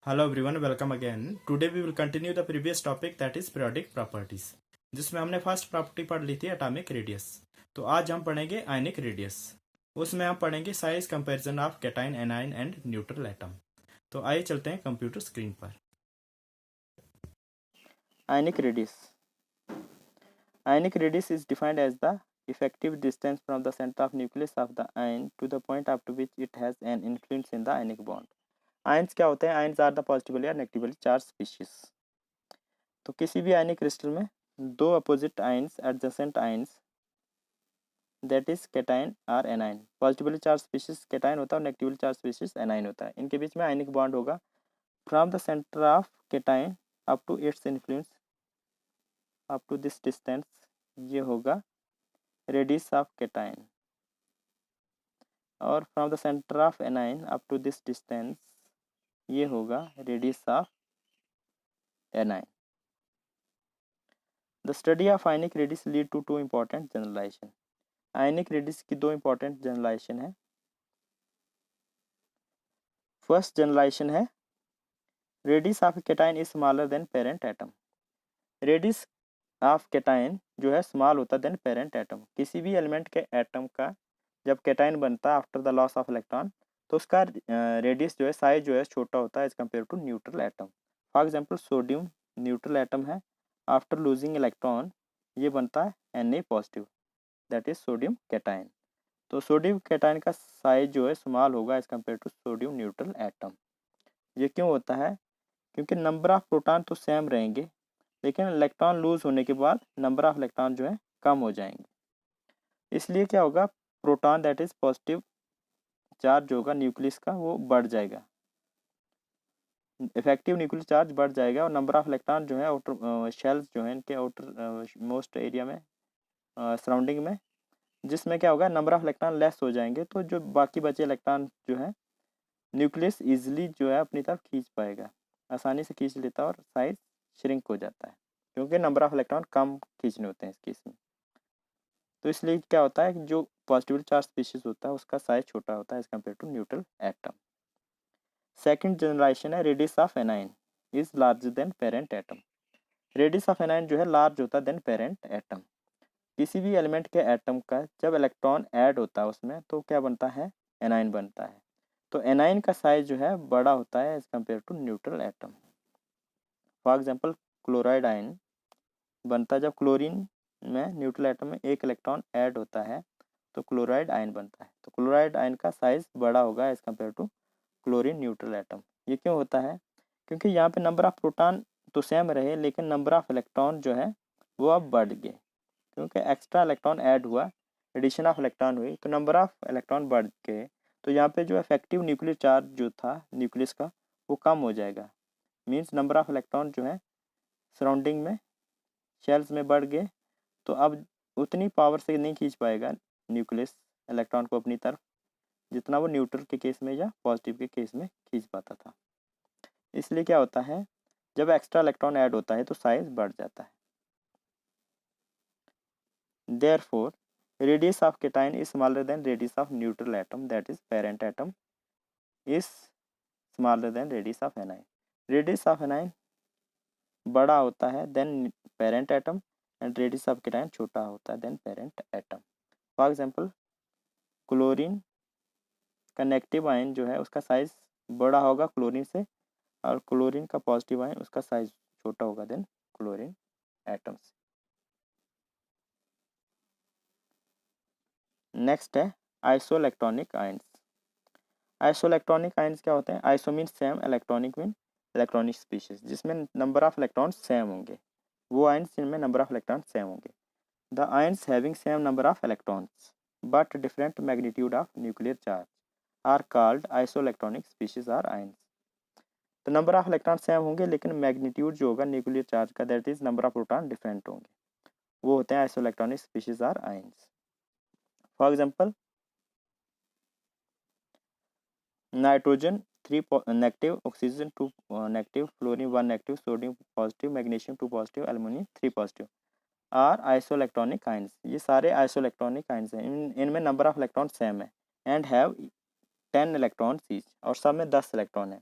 Hello everyone, welcome again. Today we will continue the previous topic that is periodic properties, जिसमें हमने first property पढ़ ली थी atomic radius. तो आज हम पढ़ेंगे आयनिक रेडियस। उसमें हम पढ़ेंगे size comparison of cation, A9 and neutral atom. तो आइए चलते हैं कंप्यूटर स्क्रीन पर। Ionic radius. Ionic radius is defined as the effective distance from the center of nucleus of the ion to the point up to which it has an influence in the ionic bond. Ions क्या होते हैं? Ions are the positively या negatively charge species. तो किसी भी ionic crystal में दो opposite ions adjacent ions that is cation और anion. Positively charge species cation होता है और नेगेटिवली चार्ज स्पीशीज एनाइन होता है। इनके बीच में आयनिक बॉन्ड होगा from the centre of cation up to its influence up to this distance, ये होगा रेडियस ऑफ कैटाइन, और from the centre of anion up to this distance ये होगा radius of anion. The study of ionic radius lead to two important generalization. Ionic radius की दो important generalization है। First generalization है radius of cation is smaller than parent atom. Radius of cation जो है small होता है than parent atom. किसी भी एलिमेंट के एटम का जब कैटाइन बनता है after the loss of electron, तो उसका रेडियस जो है, साइज जो है, छोटा होता है as compare to neutral atom. For example sodium neutral atom है, आफ्टर लूजिंग इलेक्ट्रॉन ये बनता है Na positive, that is sodium cation. तो सोडियम कैटाइन का साइज जो है स्मॉल होगा as compare to sodium neutral atom. ये क्यों होता है? क्योंकि नंबर ऑफ प्रोटॉन तो सेम रहेंगे, लेकिन इलेक्ट्रॉन लूज होने के बाद नंबर ऑफ इलेक्ट्रॉन जो है कम हो जाएंगे। इसलिए क्या होगा, proton that is positive charge जो होगा न्यूक्लियस का वो बढ़ जाएगा, इफेक्टिव न्यूक्लियर चार्ज बढ़ जाएगा, और नंबर ऑफ इलेक्ट्रॉन जो है आउटर शेल्स जो है इनके आउटर मोस्ट एरिया में सराउंडिंग में, जिसमें क्या होगा, नंबर ऑफ इलेक्ट्रॉन लेस हो जाएंगे। तो जो बाकी बचे इलेक्ट्रॉन जो है न्यूक्लियस इजिली जो है अपनी तरफ खींच पाएगा, आसानी से खींच लेता है और साइज श्रिंक हो जाता है, क्योंकि नंबर ऑफ इलेक्ट्रॉन कम खींचने होते हैं इस केस में। तो इसलिए क्या होता है कि जो पॉजिटिवली चार्ज स्पीशीज होता है उसका साइज छोटा होता है as compare to neutral atom. Second generation है radius of anion is larger than parent atom. Radius of anion जो है लार्ज होता है देन पेरेंट एटम। किसी भी एलिमेंट के एटम का जब इलेक्ट्रॉन ऐड होता है उसमें तो क्या बनता है, एनाइन बनता है। तो एनाइन का साइज जो है बड़ा होता है as compare to neutral atom. For example chloride ion बनता है जब क्लोरीन में न्यूट्रल एटम में एक इलेक्ट्रॉन ऐड होता है, तो क्लोराइड आयन बनता है। तो क्लोराइड आयन का साइज बड़ा होगा as compare to chlorine neutral atom. ये क्यों होता है? क्योंकि यहाँ पे नंबर ऑफ प्रोटॉन तो सेम रहे, लेकिन नंबर ऑफ इलेक्ट्रॉन जो है वो अब बढ़ गए, क्योंकि एक्स्ट्रा इलेक्ट्रॉन ऐड हुआ, एडिशन ऑफ इलेक्ट्रॉन हुई, तो नंबर ऑफ इलेक्ट्रॉन बढ़ गए। तो यहाँ पे जो इफेक्टिव न्यूक्लियर चार्ज जो था न्यूक्लियस का वो कम हो जाएगा। मीन्स नंबर ऑफ इलेक्ट्रॉन जो है सराउंडिंग में शेल्स में बढ़ गए, तो अब उतनी पावर से नहीं खींच पाएगा न्यूक्लियस इलेक्ट्रॉन को अपनी तरफ, जितना वो न्यूट्रल के केस में या पॉजिटिव के केस में खींच पाता था। इसलिए क्या होता है, जब एक्स्ट्रा इलेक्ट्रॉन ऐड होता है तो साइज बढ़ जाता है। Therefore, radius of cation is smaller than radius of neutral atom, that is parent atom is smaller than radius of anion. Radius of anion बड़ा होता है than parent atom, and radius of cation छोटा होता है than parent atom. For example chlorine का negative ion जो है उसका साइज बड़ा होगा क्लोरीन से, और क्लोरीन का पॉजिटिव आयन उसका साइज छोटा होगा देन क्लोरीन एटम से। नेक्स्ट है आइसोइलेक्ट्रॉनिक आयंस। आइसोइलेक्ट्रॉनिक आयंस क्या होते हैं? Iso mean same, electronic mean electronic species, जिसमें नंबर ऑफ इलेक्ट्रॉन सेम होंगे। वो आयंस जिनमें नंबर ऑफ इलेक्ट्रॉन सेम होंगे। The ions having same number of electrons but different magnitude of nuclear charge are called isoelectronic species are ions. तो number of electron same होंगे, लेकिन magnitude जो होगा nuclear charge का, that is number of proton different होंगे, वो होते हैं isoelectronic species are ions. For example nitrogen 3 negative, oxygen 2 negative, fluorine 1 negative, sodium positive, magnesium 2 positive, aluminium 3 positive are isoelectronic ions. ये सारे आइसोइलेक्ट्रॉनिक आयंस हैं। इनमें number of electron same है and have 10 electron each, और सब में 10 electron है।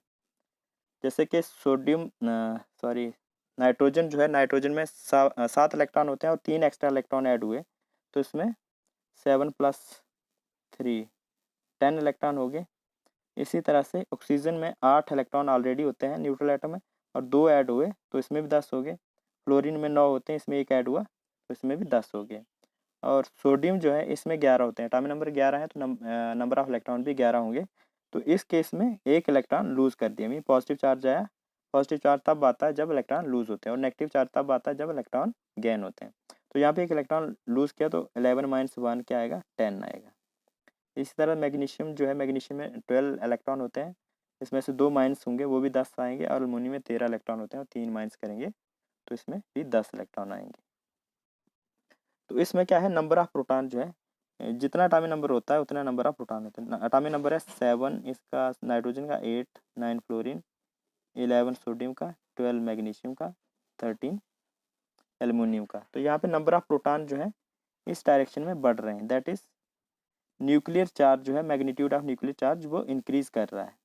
जैसे कि नाइट्रोजन जो है, नाइट्रोजन में 7 इलेक्ट्रॉन होते हैं और 3 एक्स्ट्रा इलेक्ट्रॉन ऐड हुए, तो इसमें 7 + 3 10 इलेक्ट्रॉन हो गए। इसी तरह से ऑक्सीजन में 8 इलेक्ट्रॉन ऑलरेडी होते हैं न्यूट्रल एटम में, और 2 ऐड हुए तो इसमें भी 10 हो गए। फ्लोरीन में 9 होते हैं, इसमें 1 ऐड हुआ तो इसमें भी 10 हो गए। और सोडियम जो है इसमें 11 होते हैं, एटॉमिक नंबर 11 है, तो नंबर ऑफ इलेक्ट्रॉन भी 11 होंगे। तो इस केस में 1 इलेक्ट्रॉन लूज कर दिया, मीन पॉजिटिव चार्ज आया। पॉजिटिव चार्ज तब आता है जब इलेक्ट्रॉन लूज होते हैं, और नेगेटिव चार्ज तब आता है जब इलेक्ट्रॉन गेन होते हैं। तो यहाँ पे 1 इलेक्ट्रॉन लूज किया तो 11 - 1 क्या आएगा, 10 आएगा। इसी तरह मैग्नीशियम जो है, मैग्नीशियम में 12 इलेक्ट्रॉन होते हैं, इसमें से 2 माइनस होंगे, वो भी 10 आएंगे। और अल्मोनियम में 13 इलेक्ट्रॉन होते हैं और 3 माइनस करेंगे तो इसमें भी 10 इलेक्ट्रॉन आएंगे। तो इसमें क्या है, नंबर ऑफ प्रोटॉन जो है, जितना एटॉमिक नंबर होता है उतना नंबर ऑफ प्रोटॉन होते हैं। एटॉमिक नंबर है 7 इसका, नाइट्रोजन का 8, 9 फ्लोरीन, 11 सोडियम का, 12 मैग्नीशियम का, 13 एल्युमिनियम का। तो यहाँ पे नंबर ऑफ प्रोटॉन जो है इस डायरेक्शन में बढ़ रहे हैं, दैट इज न्यूक्लियर चार्ज जो है, मैग्नीट्यूड ऑफ न्यूक्लियर चार्ज वो इंक्रीज कर रहा है।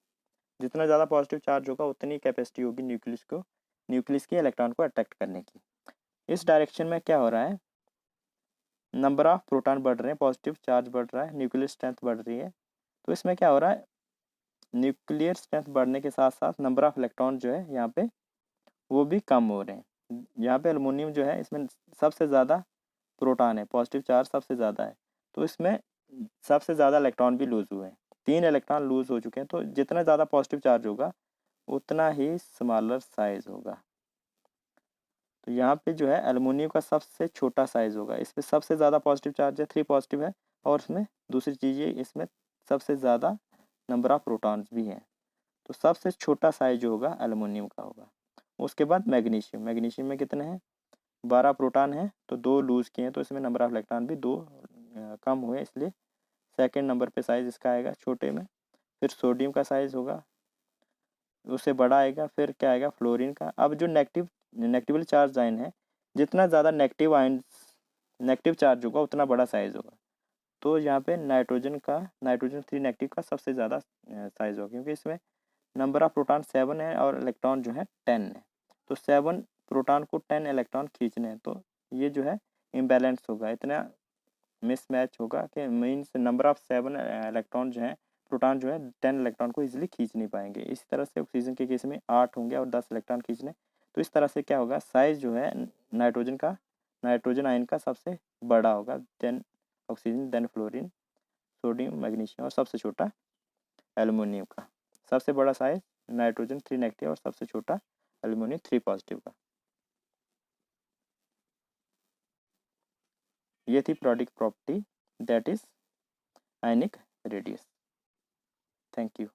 जितना ज़्यादा पॉजिटिव चार्ज होगा उतनी कैपेसिटी होगी न्यूक्लियस के इलेक्ट्रॉन को अट्रैक्ट करने की। इस डायरेक्शन में क्या हो रहा है, नंबर ऑफ प्रोटॉन बढ़ रहे हैं, पॉजिटिव चार्ज बढ़ रहा है, न्यूक्लियर स्ट्रेंथ बढ़ रही है। तो इसमें क्या हो रहा है, न्यूक्लियर स्ट्रेंथ बढ़ने के साथ साथ नंबर ऑफ इलेक्ट्रॉन जो है यहाँ पे वो भी कम हो रहे हैं। यहाँ पे एल्युमिनियम जो है इसमें सबसे ज़्यादा प्रोटॉन है, पॉजिटिव चार्ज सबसे ज़्यादा है, तो इसमें सबसे ज़्यादा इलेक्ट्रॉन भी लूज हुए हैं, 3 इलेक्ट्रॉन लूज हो चुके हैं। तो जितना ज़्यादा पॉजिटिव चार्ज होगा उतना ही स्मॉलर साइज होगा। तो यहाँ पे जो है एल्युमिनियम का सबसे छोटा साइज होगा, इसमें सबसे ज़्यादा पॉजिटिव चार्ज है, 3 पॉजिटिव है, और इसमें दूसरी चीज़ ये, इसमें सबसे ज़्यादा नंबर ऑफ प्रोटॉन्स भी हैं। तो सबसे छोटा साइज जो होगा एल्युमिनियम का होगा। उसके बाद मैग्नीशियम, मैग्नीशियम में कितने हैं, 12 प्रोटॉन हैं, तो 2 लूज किए हैं, तो इसमें नंबर ऑफ इलेक्ट्रॉन भी 2 कम हुए, इसलिए सेकेंड नंबर पे साइज इसका आएगा छोटे में। फिर सोडियम का साइज होगा, उससे बड़ा आएगा। फिर क्या आएगा, फ्लोरीन का। अब जो नेगेटिवली चार्ज आयन है, जितना ज़्यादा नेगेटिव चार्ज होगा उतना बड़ा साइज होगा। तो यहाँ पे नाइट्रोजन 3 नेगेटिव का सबसे ज़्यादा साइज होगा, क्योंकि इसमें नंबर ऑफ प्रोटॉन 7 है और इलेक्ट्रॉन जो है 10 है। तो 7 प्रोटॉन को 10 इलेक्ट्रॉन खींचने हैं, तो ये जो है इम्बैलेंस होगा, इतना मिसमैच होगा कि मीन्स नंबर ऑफ 7 इलेक्ट्रॉन जो है, प्रोटॉन जो है 10 इलेक्ट्रॉन को इजीली खींच नहीं पाएंगे। इसी तरह से ऑक्सीजन के केस में 8 होंगे और 10 इलेक्ट्रॉन खींचने। तो इस तरह से क्या होगा, साइज जो है नाइट्रोजन आयन का सबसे बड़ा होगा, then oxygen, then fluorine, sodium, magnesium, और सबसे छोटा एल्युमिनियम का। सबसे बड़ा साइज नाइट्रोजन 3 नेगेटिव और सबसे छोटा एल्युमिनियम 3 पॉजिटिव का। ये थी periodic property, that is ionic radius. Thank you.